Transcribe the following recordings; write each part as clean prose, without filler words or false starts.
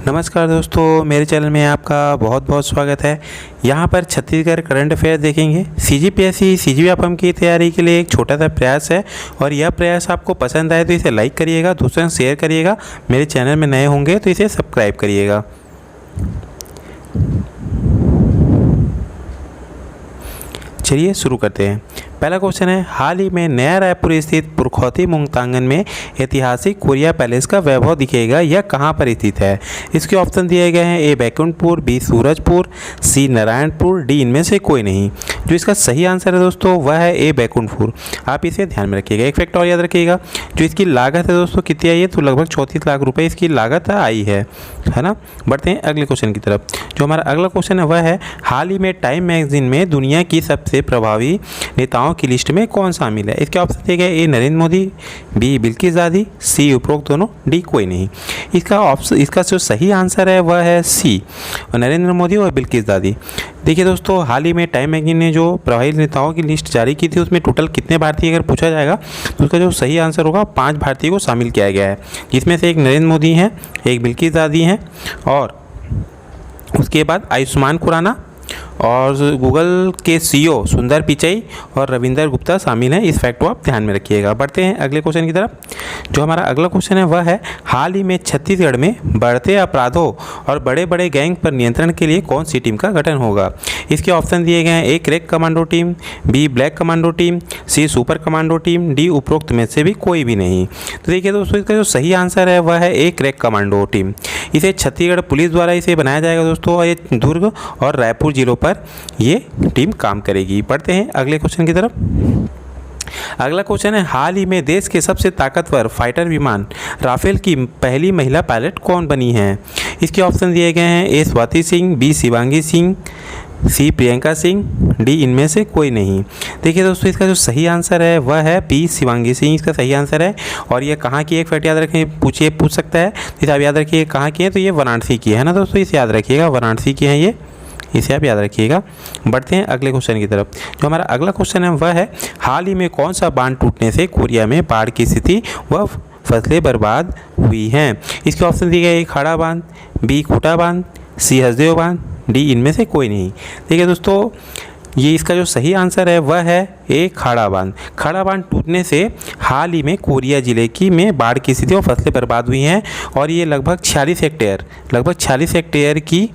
नमस्कार दोस्तों, मेरे चैनल में आपका बहुत बहुत स्वागत है। यहाँ पर छत्तीसगढ़ करंट अफेयर देखेंगे। सीजीपीएससी सीजीएफएम की तैयारी के लिए एक छोटा सा प्रयास है और यह प्रयास आपको पसंद आए तो इसे लाइक करिएगा, दूसरों से शेयर करिएगा। मेरे चैनल में नए होंगे तो इसे सब्सक्राइब करिएगा। चलिए शुरू करते हैं। पहला क्वेश्चन है, हाल ही में नया रायपुर स्थित पुरखौती मुंगतांगन में ऐतिहासिक कोरिया पैलेस का वैभव दिखेगा। यह कहाँ पर स्थित है? इसके ऑप्शन दिए गए हैं। ए बैकुंठपुर, बी सूरजपुर, सी नारायणपुर, डी इनमें से कोई नहीं। जो इसका सही आंसर है दोस्तों वह है ए बैकुंठपुर। आप इसे ध्यान में रखिएगा। एक फैक्ट और याद रखिएगा, जो इसकी लागत है दोस्तों कितनी आई है, तो लगभग 34 लाख रुपये इसकी लागत आई है ना। बढ़ते हैं अगले क्वेश्चन की तरफ। जो हमारा अगला क्वेश्चन है वह है, हाल ही में टाइम मैगजीन में दुनिया की सबसे प्रभावी नेताओं की लिस्ट में कौन शामिल है? इसके ऑप्शन दिए गए। ए नरेंद्र मोदी, बी बिल्किस दादी, सी उपरोक्त दोनों, डी कोई नहीं। इसका जो सही आंसर है वह है सी, नरेंद्र मोदी और बिल्किस दादी। देखिए दोस्तों, हाल ही में टाइम मैगजीन ने जो प्रभावी नेताओं की लिस्ट जारी की थी उसमें टोटल कितने भारतीय अगर पूछा जाएगा तो उसका जो सही आंसर होगा 5 भारतीय को शामिल किया गया है, जिसमें से एक नरेंद्र मोदी हैं, एक बिल्किस दादी हैं और उसके बाद आयुष्मान खुराना और गूगल के सीईओ सुंदर पिचई और रविंदर गुप्ता शामिल हैं। इस फैक्ट को आप ध्यान में रखिएगा। बढ़ते हैं अगले क्वेश्चन की तरफ। जो हमारा अगला क्वेश्चन है वह है, हाल ही में छत्तीसगढ़ में बढ़ते अपराधों और बड़े बड़े गैंग पर नियंत्रण के लिए कौन सी टीम का गठन होगा? इसके ऑप्शन दिए गए हैं। A crack commando team, B black commando team, C super commando team, D उपरोक्त में से भी कोई भी नहीं। तो देखिए दोस्तों, इसका जो सही आंसर है वह है ए क्रैक कमांडो टीम। इसे छत्तीसगढ़ पुलिस द्वारा इसे बनाया जाएगा दोस्तों और ये दुर्ग और रायपुर जिलों पर ये टीम काम करेगी। बढ़ते हैं अगले क्वेश्चन की तरफ। अगला क्वेश्चन है, हाल ही में देश के सबसे ताकतवर फाइटर विमान राफेल की पहली महिला पायलट कौन बनी है? इसके ऑप्शन दिए गए हैं। ए स्वाति सिंह, बी शिवांगी सिंह, सी प्रियंका सिंह, डी इनमें से कोई नहीं। देखिए दोस्तों, इसका जो सही आंसर है वह है बी शिवांगी सिंह। इसका सही आंसर है। और ये कहाँ की, एक फैक्ट याद रखें, पूछ सकता है। इसे आप याद रखिए कहाँ की है, तो ये वाराणसी की है ना दोस्तों, इसे याद रखिएगा, वाराणसी की है ये, इसे आप याद रखिएगा। बढ़ते हैं अगले क्वेश्चन की तरफ। जो हमारा अगला क्वेश्चन है वह है, हाल ही में कौन सा बांध टूटने से कोरिया में बाढ़ की स्थिति व फसलें बर्बाद हुई हैं? इसके ऑप्शन दिए गए। ए खाड़ा बांध, बी खूटा बांध, सी हसदेव बांध, डी इनमें से कोई नहीं। देखिए दोस्तों, ये इसका जो सही आंसर है वह है ए खाड़ा बांध। खाड़ा बांध टूटने से हाल ही में कोरिया जिले की में बाढ़ की स्थिति और फसलें बर्बाद हुई हैं और ये लगभग 46 हेक्टेयर की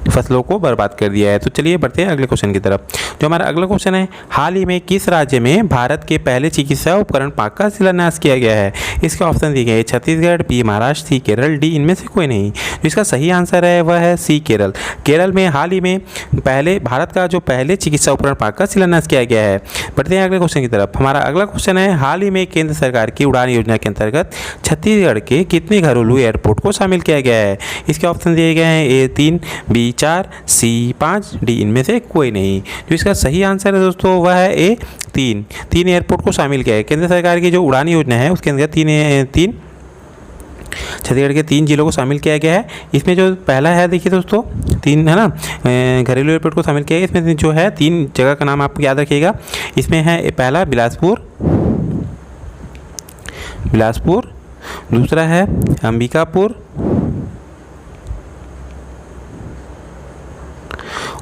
फसलों को बर्बाद कर दिया है। तो चलिए बढ़ते हैं अगले क्वेश्चन की तरफ। जो हमारा अगला क्वेश्चन है, हाल ही में किस राज्य में भारत के पहले चिकित्सा उपकरण पार्क का शिलान्यास किया गया है? इसके ऑप्शन दिए गए। छत्तीसगढ़, बी महाराष्ट्र, सी केरल, डी इनमें से कोई नहीं। तो इसका सही आंसर है वह है सी केरल। केरल में हाल ही में भारत का जो पहले चिकित्सा उपकरण पार्क का शिलान्यास किया गया है। बढ़ते हैं अगले क्वेश्चन की तरफ। हमारा अगला क्वेश्चन है, हाल ही में केंद्र सरकार की उड़ान योजना के अंतर्गत छत्तीसगढ़ के कितने घरेलू एयरपोर्ट को शामिल किया गया है? इसके ऑप्शन दिए गए हैं। ए 3, बी 4, सी 5, डी इनमें से कोई नहीं। जो इसका सही आंसर है दोस्तों वह है ए 3 एयरपोर्ट को शामिल किया है। केंद्र सरकार की जो उड़ान योजना है उसके अंदर तीन छत्तीसगढ़ के 3 जिलों को शामिल किया गया है। इसमें जो पहला है, देखिए दोस्तों, 3 है ना, घरेलू एयरपोर्ट को शामिल किया गया। इसमें जो है 3 जगह का नाम आप याद रखिएगा। इसमें है पहला बिलासपुर, दूसरा है अंबिकापुर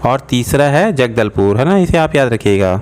और तीसरा है जगदलपुर, है ना, इसे आप याद रखिएगा।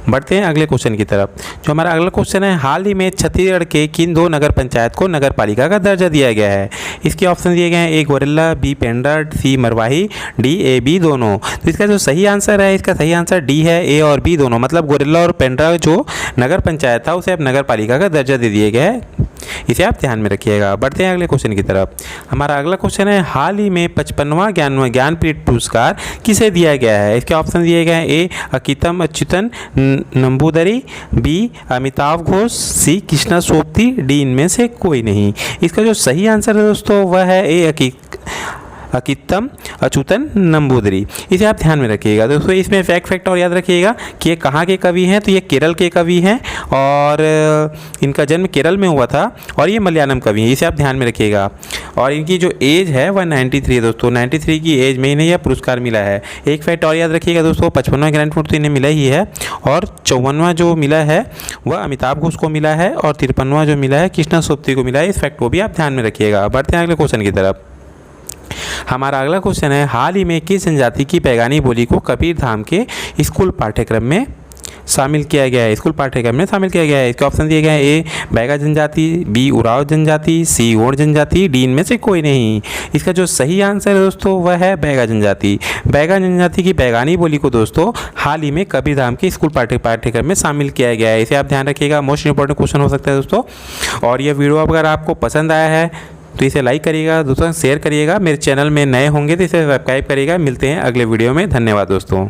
बढ़ते हैं अगले क्वेश्चन की तरफ। जो हमारा अगला क्वेश्चन है, हाल ही में छत्तीसगढ़ के किन 2 नगर पंचायत को नगर पालिका का दर्जा दिया गया है? इसके ऑप्शन दिए गए हैं। A Gaurela, B Pendra, C Marwahi, D A B दोनों। तो इसका जो सही आंसर है, इसका सही आंसर डी है, ए और बी दोनों। मतलब गोरेला और पेंड्रा जो नगर पंचायत था उसे अब नगर पालिका का दर्जा दे दिया गया है। इसे आप ध्यान में रखिएगा। बढ़ते हैं अगले क्वेश्चन की तरफ। हमारा अगला क्वेश्चन है, हाल ही में 55वां ज्ञानपीठ पुरस्कार किसे दिया गया है? इसके ऑप्शन दिए गए हैं। ए अकितम अच्युतन नंबूदरी, बी अमिताभ घोष, सी कृष्णा सोपती, डी इनमें से कोई नहीं। इसका जो सही आंसर है दोस्तों वह है ए अकित्तम, अच्युतन नंबूदरी। इसे आप ध्यान में रखिएगा दोस्तों। इसमें फैक्ट और याद रखिएगा कि ये कहाँ के कवि हैं, तो ये केरल के कवि हैं और इनका जन्म केरल में हुआ था और ये मलयालम कवि हैं, इसे आप ध्यान में रखिएगा। और इनकी जो एज है वह 93 है दोस्तों। 93 की एज में इन्हें यह पुरस्कार मिला है। एक फैक्ट और याद रखिएगा दोस्तों, 55वां ग्रैंड फूड तो इन्हें मिला ही है और 54वां जो मिला है वह अमिताभ घोष को मिला है और 53वां जो मिला है कृष्णा सोबती को मिला है। इस फैक्ट को भी आप ध्यान में रखिएगा। बढ़ते हैं अगले क्वेश्चन की तरफ। हमारा अगला क्वेश्चन है, हाल ही में किस जनजाति की पैगानी बोली को कबीर धाम के स्कूल पाठ्यक्रम में शामिल किया गया है? स्कूल पाठ्यक्रम में शामिल किया गया है। इसके ऑप्शन दिए गए हैं, ए बैगा जनजाति, बी उराव जनजाति, सी गोंड जनजाति, डी इनमें से कोई नहीं। इसका जो सही आंसर है दोस्तों वह है बैगा जनजाति। बैगा जनजाति की पैगानी बोली को दोस्तों हाल ही में कबीर धाम के स्कूल पाठ्यक्रम में शामिल किया गया है। इसे आप ध्यान रखिएगा, मोस्ट इंपॉर्टेंट क्वेश्चन हो सकता है दोस्तों। और यह वीडियो अगर आपको पसंद आया है तो इसे लाइक करिएगा, दोस्तों शेयर करिएगा। मेरे चैनल में नए होंगे तो इसे सब्सक्राइब करिएगा। मिलते हैं अगले वीडियो में। धन्यवाद दोस्तों।